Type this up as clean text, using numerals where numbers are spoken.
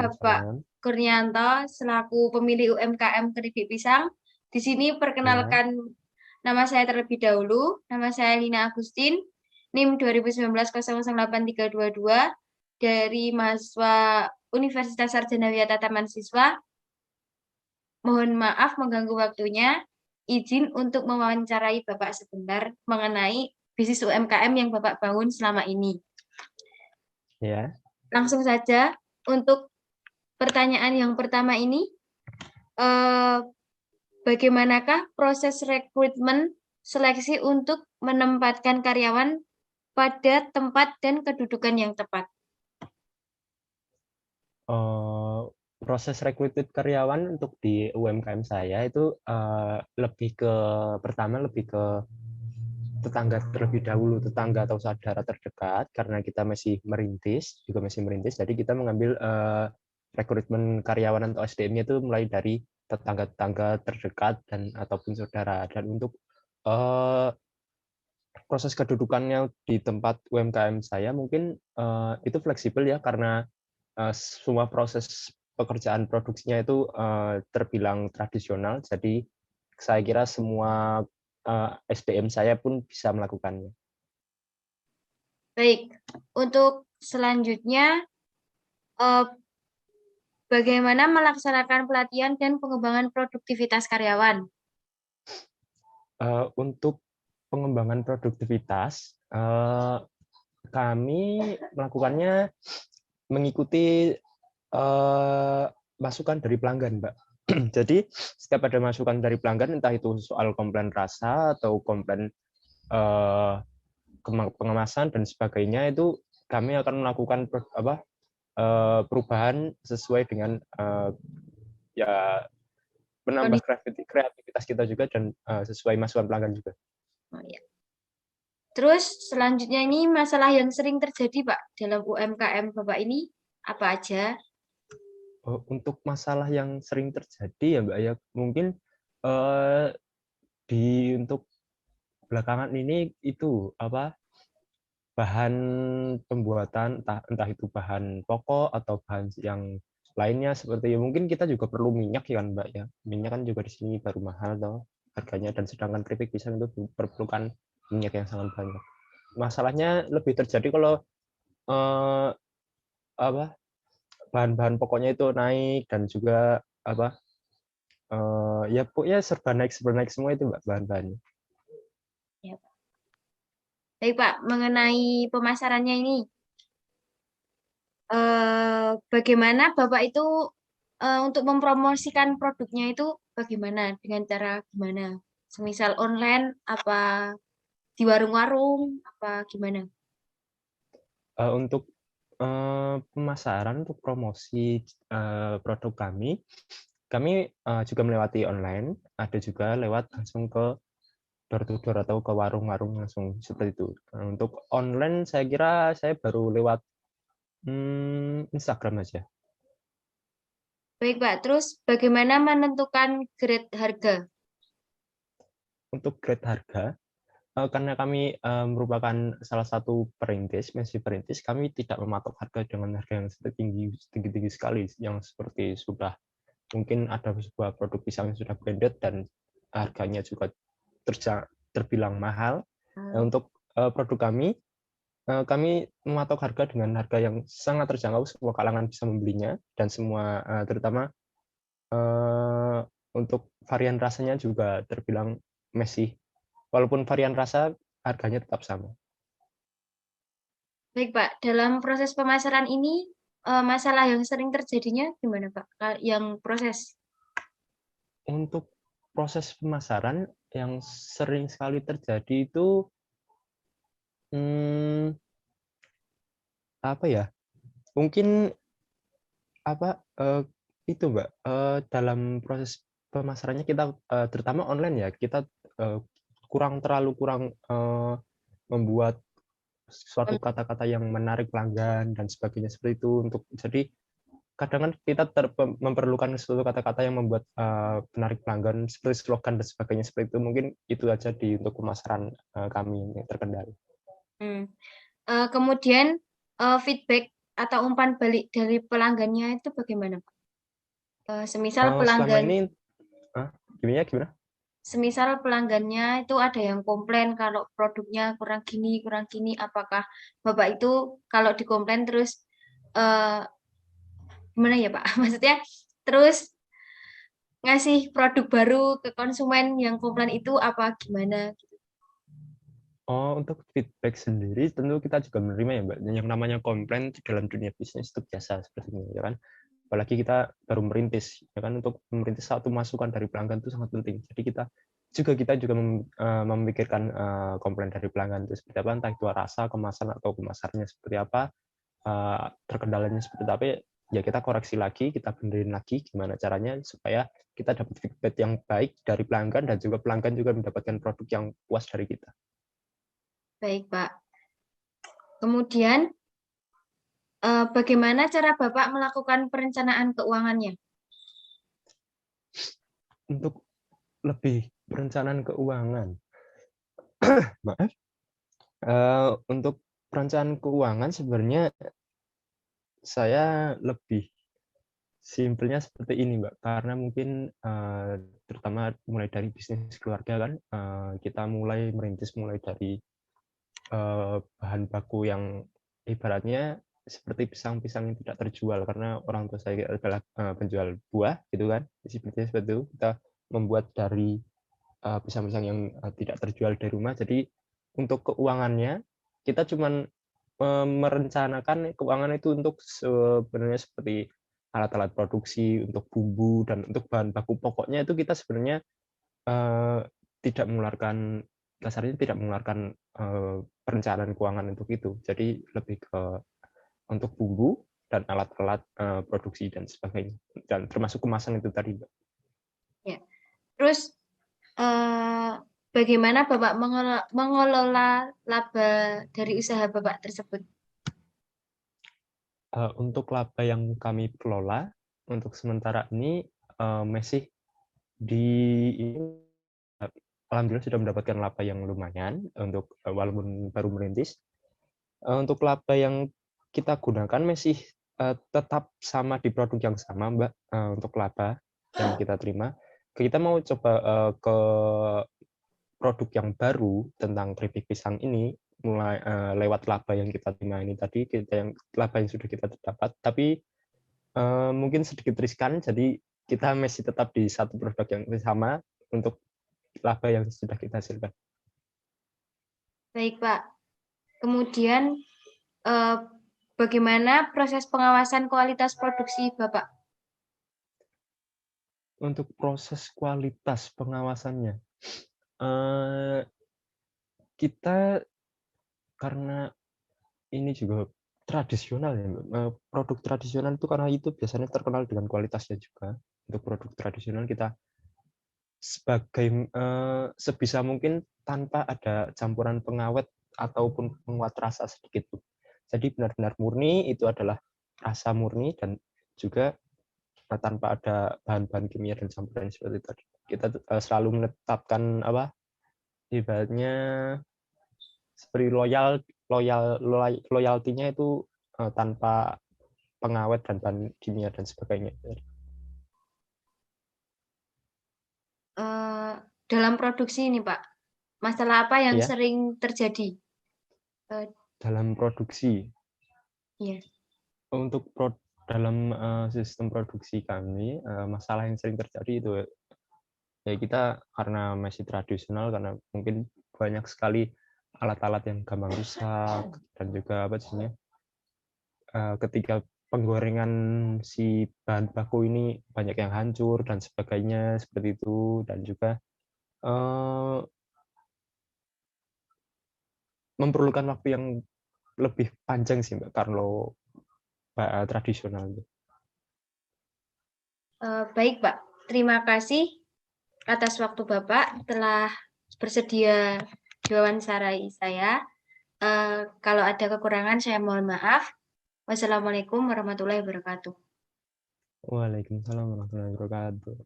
Bapak Waalaikumsalam. Kurnianto selaku pemilik UMKM Keripik Pisang. Di sini Ya, perkenalkan nama saya terlebih dahulu. Nama saya Lina Agustin, NIM 2019 008322 dari mahasiswa Universitas Sarjana Wiyata Taman Siswa. Mohon maaf mengganggu waktunya. Izin untuk mewawancarai Bapak sebentar mengenai bisnis UMKM yang Bapak bangun selama ini. ya. Langsung saja untuk pertanyaan yang pertama ini, eh, bagaimanakah proses rekrutmen seleksi untuk menempatkan karyawan pada tempat dan kedudukan yang tepat? Eh, Proses rekrutmen karyawan untuk di UMKM saya itu lebih ke pertama lebih ke tetangga terlebih dahulu, tetangga atau saudara terdekat karena kita masih merintis, juga masih merintis. Jadi kita mengambil rekrutmen karyawan atau SDM-nya itu mulai dari tetangga-tetangga terdekat dan ataupun saudara. Dan untuk eh, proses kedudukannya di tempat UMKM saya mungkin itu fleksibel ya karena semua proses pekerjaan produksinya itu terbilang tradisional, jadi saya kira semua SDM saya pun bisa melakukannya. Baik, untuk selanjutnya, eh, bagaimana melaksanakan pelatihan dan pengembangan produktivitas karyawan? Untuk pengembangan produktivitas, kami melakukannya mengikuti masukan dari pelanggan, Mbak. Jadi setiap ada masukan dari pelanggan, entah itu soal komplain rasa atau komplain eh, pengemasan dan sebagainya, itu kami akan melakukan perubahan sesuai dengan ya menambah Kondisi. kreativitas kita juga dan sesuai masukan pelanggan juga. Oh, ya. Terus selanjutnya ini masalah yang sering terjadi, Pak, dalam UMKM Bapak ini apa aja? Untuk masalah yang sering terjadi ya Mbak ya, mungkin eh, untuk belakangan ini itu apa bahan pembuatan entah itu bahan pokok atau bahan yang lainnya seperti mungkin kita juga perlu minyak ya kan Mbak ya. Minyak kan juga di sini baru mahal toh harganya dan sedangkan keripik pisang itu diperlukan minyak yang sangat banyak. Masalahnya lebih terjadi kalau eh, apa bahan-bahan pokoknya itu naik dan juga apa ya pokoknya serba naik semua itu Mbak bahan-bahannya. Ya, Pak. Baik, Pak, mengenai pemasarannya ini, bagaimana Bapak itu untuk mempromosikan produknya itu bagaimana? Dengan cara gimana? Semisal online, apa di warung-warung, apa gimana? Untuk pemasaran untuk promosi produk kami juga melewati online, ada juga lewat langsung ke door to door atau ke warung-warung langsung seperti itu. Untuk online saya kira saya baru lewat Instagram aja. Baik, Pak. Terus bagaimana menentukan grade harga? Untuk grade harga, karena kami merupakan salah satu perintis, masih perintis, kami tidak mematok harga dengan harga yang tinggi sekali, yang seperti sudah mungkin ada sebuah produk pisang yang sudah branded dan harganya juga terbilang mahal. Hmm. Untuk produk kami mematok harga dengan harga yang sangat terjangkau, semua kalangan bisa membelinya dan semua terutama eh, untuk varian rasanya juga terbilang masih, walaupun varian rasa harganya tetap sama. Baik, Pak. Dalam proses pemasaran ini, masalah yang sering terjadinya gimana, Pak? Yang proses. Untuk proses pemasaran yang sering sekali terjadi itu hmm, apa ya? Mungkin apa itu Mbak dalam proses pemasarannya kita terutama online ya kita eh, terlalu kurang membuat suatu kata-kata yang menarik pelanggan dan sebagainya seperti itu untuk jadi kadang kan kita memerlukan suatu kata-kata yang membuat menarik pelanggan seperti slogan dan sebagainya seperti itu mungkin itu aja di untuk pemasaran kami yang terkendali. Hmm. Kemudian feedback atau umpan balik dari pelanggannya itu bagaimana, Pak? Semisal Selama pelanggan ini gimana? semisal pelanggannya itu ada yang komplain kalau produknya kurang gini, apakah Bapak itu kalau dikomplain terus, gimana ya, Pak? Maksudnya terus ngasih produk baru ke konsumen yang komplain itu apa gimana? Untuk feedback sendiri tentu kita juga menerima ya Mbak. Yang namanya komplain dalam dunia bisnis itu biasa seperti ini ya kan. Apalagi kita baru merintis ya kan, untuk merintis satu masukan dari pelanggan itu sangat penting. Jadi kita juga memikirkan komplain dari pelanggan itu seperti apa, entah itu rasa, kemasan atau kemasannya seperti apa, terkendalanya seperti apa, ya kita koreksi lagi, kita benerin lagi gimana caranya supaya kita dapat feedback yang baik dari pelanggan dan juga pelanggan juga mendapatkan produk yang puas dari kita. Baik, Pak. Kemudian, bagaimana cara Bapak melakukan perencanaan keuangannya? Untuk lebih perencanaan keuangan, maaf, untuk perencanaan keuangan sebenarnya saya lebih simpelnya seperti ini, Mbak, karena mungkin terutama mulai dari bisnis keluarga kan, kita mulai merintis mulai dari bahan baku yang ibaratnya seperti pisang-pisang yang tidak terjual karena orang tua saya adalah penjual buah gitu kan, sepertinya seperti itu. Kita membuat dari pisang-pisang yang tidak terjual dari rumah. Jadi untuk keuangannya kita cuman merencanakan keuangan itu untuk sebenarnya seperti alat-alat produksi, untuk bumbu dan untuk bahan baku pokoknya itu kita sebenarnya tidak mengeluarkan, dasarnya tidak mengeluarkan perencanaan keuangan untuk itu. Jadi lebih ke untuk bumbu dan alat-alat produksi dan sebagainya, dan termasuk kemasan itu tadi, Mbak. Ya. Terus, bagaimana Bapak mengelola laba dari usaha Bapak tersebut? Untuk laba yang kami kelola untuk sementara ini masih di alhamdulillah sudah mendapatkan laba yang lumayan untuk walaupun baru merintis. Untuk laba yang kita gunakan masih tetap sama di produk yang sama, Mbak, untuk laba yang kita terima. Kita mau coba ke produk yang baru tentang keripik pisang ini mulai lewat laba yang kita terima ini tadi, laba yang sudah kita dapat, tapi mungkin sedikit riskan, jadi kita masih tetap di satu produk yang sama untuk laba yang sudah kita hasilkan. Baik, Pak. Kemudian, bagaimana proses pengawasan kualitas produksi Bapak? Untuk proses kualitas pengawasannya, kita karena ini juga tradisional ya, produk tradisional itu karena itu biasanya terkenal dengan kualitasnya juga. Untuk produk tradisional kita sebisa mungkin tanpa ada campuran pengawet ataupun penguat rasa sedikit pun. Jadi benar-benar murni, itu adalah rasa murni dan juga tanpa ada bahan-bahan kimia dan campuran seperti tadi. Kita selalu menetapkan ibaratnya seperti loyaltinya itu tanpa pengawet dan bahan kimia dan sebagainya. Dalam produksi ini, Pak, masalah apa yang Ya, sering terjadi? dalam produksi. Iya. Untuk dalam sistem produksi kami, masalah yang sering terjadi itu ya kita karena masih tradisional, karena mungkin banyak sekali alat-alat yang gampang rusak dan juga ketika penggorengan si bahan baku ini banyak yang hancur dan sebagainya seperti itu, dan juga memerlukan waktu yang lebih panjang sih Mbak kalau tradisional. Baik, Pak. Terima kasih atas waktu Bapak telah bersedia diwawancarai saya. Kalau ada kekurangan saya mohon maaf. Wassalamualaikum warahmatullahi wabarakatuh. Waalaikumsalam warahmatullahi wabarakatuh.